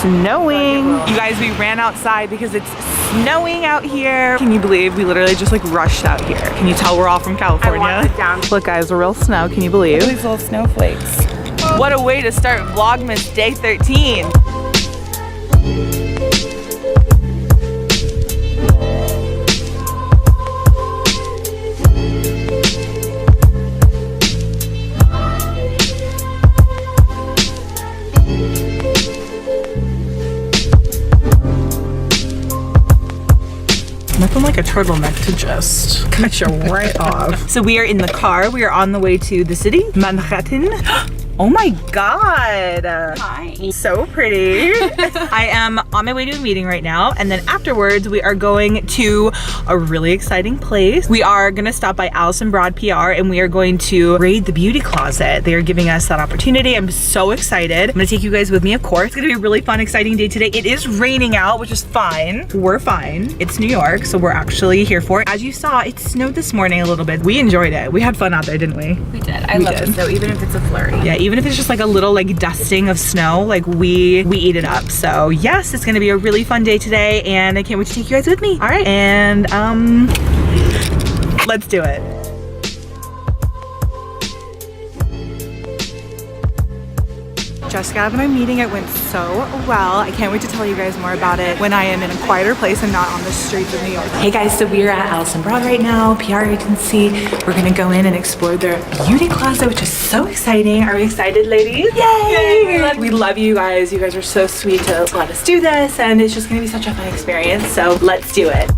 snowing. You guys, we ran outside because it's snowing out here. Can you believe we literally just like rushed out here? Can you tell we're all from California? I walked it down. Look guys, real snow. Can you believe? Look at these little snowflakes. What a way to start Vlogmas day 13. Nothing like a turtleneck to just cut you right off. So we are in the car. We are on the way to the city, Manhattan. Oh my God. Hi. So pretty. I am on my way to a meeting right now. And then afterwards, we are going to a really exciting place. We are gonna stop by Alison Brod PR and we are going to raid the beauty closet. They are giving us that opportunity. I'm so excited. I'm gonna take you guys with me, of course. It's gonna be a really fun, exciting day today. It is raining out, which is fine. We're fine. It's New York, so we're actually here for it. As you saw, it snowed this morning a little bit. We enjoyed it. We had fun out there, didn't we? We did. I love the snow, even if it's a flurry. Yeah, even if it's just like a little like dusting of snow, like we eat it up. So yes, it's gonna be a really fun day today and I can't wait to take you guys with me. All right, and let's do it. Just got out of my meeting. It went so well. I can't wait to tell you guys more about it when I am in a quieter place and not on the streets of New York. Hey guys, so we are at Alison Brod right now, PR agency. We're gonna go in and explore their beauty closet, which is so exciting. Are we excited, ladies? Yay! We love you guys. You guys are so sweet to let us do this, and it's just gonna be such a fun experience. So let's do it.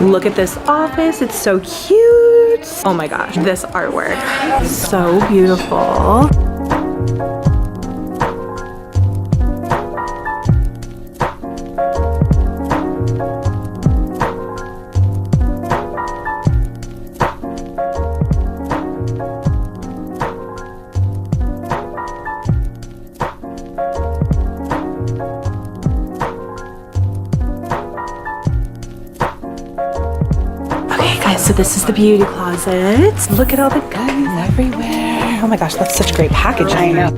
Look at this office, it's so cute. Oh my gosh, this artwork, so beautiful. So this is the beauty closet. Look at all the guys everywhere. Oh my gosh, that's such great packaging. I know.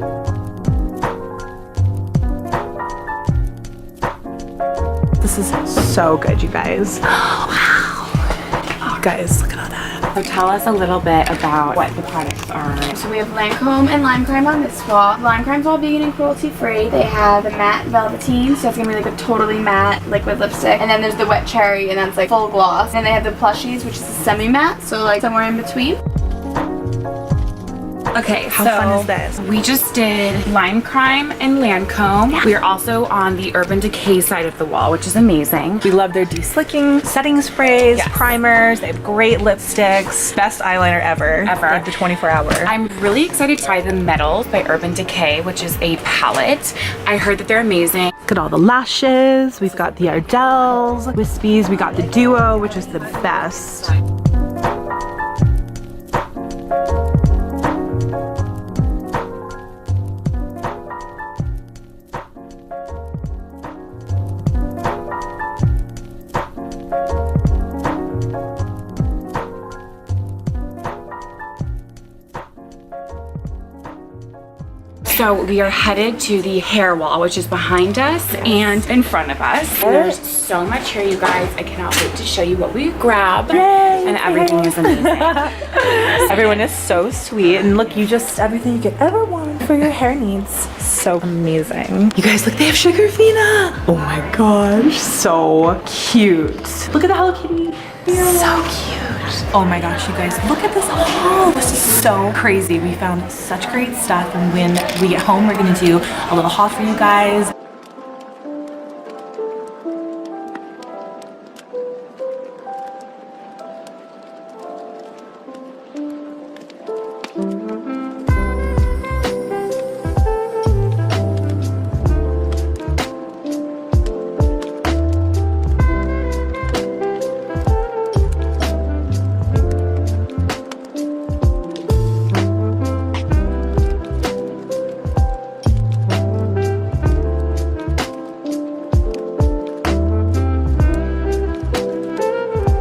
This is so good, you guys. Wow. Oh, guys, look at all that. So tell us a little bit about what the products are. So we have Lancome and Lime Crime on this wall. Lime Crime's all vegan and cruelty free. They have the matte velveteen, so it's gonna be like a totally matte liquid lipstick. And then there's the wet cherry, and that's like full gloss. And they have the plushies, which is a semi-matte, so like somewhere in between. Okay, how fun is this? We just did Lime Crime and Lancome. Yeah. We are also on the Urban Decay side of the wall, which is amazing. We love their de-slicking setting sprays, yes, primers. They have great lipsticks. Best eyeliner ever. Like the 24-hour. I'm really excited to try the Metals by Urban Decay, which is a palette. I heard that they're amazing. Look at all the lashes. We've got the Ardell's, Wispies. We got the Duo, which is the best. So we are headed to the hair wall, which is behind us and in front of us. There's so much here, you guys. I cannot wait to show you what we grabbed. Yay. And everything is amazing. Everyone is so sweet. And look, you just, everything you could ever want for your hair needs. So amazing. You guys, look, they have Sugarfina. Oh my gosh, so cute. Look at the Hello Kitty. So cute. Oh my gosh, you guys, look at this haul. This is so crazy. We found such great stuff, and when we get home, we're gonna do a little haul for you guys.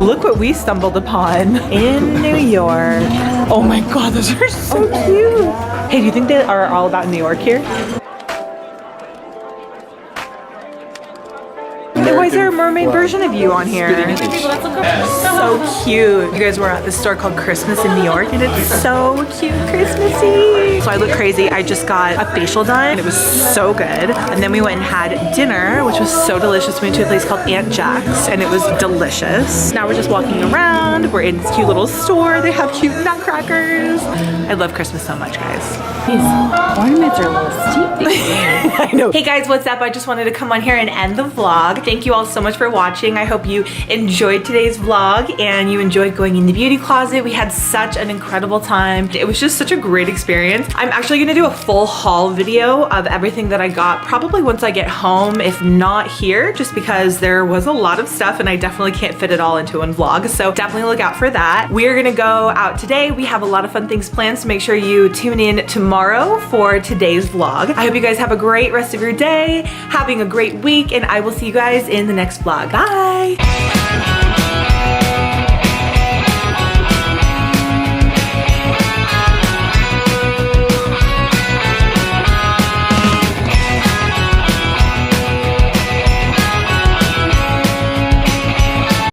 Look what we stumbled upon in New York. Oh my God, those are so cute. Hey, do you think they are all about New York here? Hey, why is there a mermaid version of you on here? So cute. You guys were at this store called Christmas in New York and it's so cute, Christmassy. So I look crazy. I just got a facial done and it was so good. And then we went and had dinner, which was so delicious. We went to a place called Aunt Jack's and it was delicious. Now we're just walking around. We're in this cute little store. They have cute nutcrackers. I love Christmas so much, guys. These ornaments are a little steep. I know. Hey guys, what's up? I just wanted to come on here and end the vlog. Thank you all so much for watching. I hope you enjoyed today's vlog and you enjoyed going in the beauty closet. We had such an incredible time. It was just such a great experience. I'm actually gonna do a full haul video of everything that I got probably once I get home, if not here, just because there was a lot of stuff and I definitely can't fit it all into one vlog. So definitely look out for that. We're gonna go out today. We have a lot of fun things planned, so make sure you tune in tomorrow for today's vlog. I hope you guys have a great rest of your day, having a great week, and I will see you guys in the next vlog. Bye!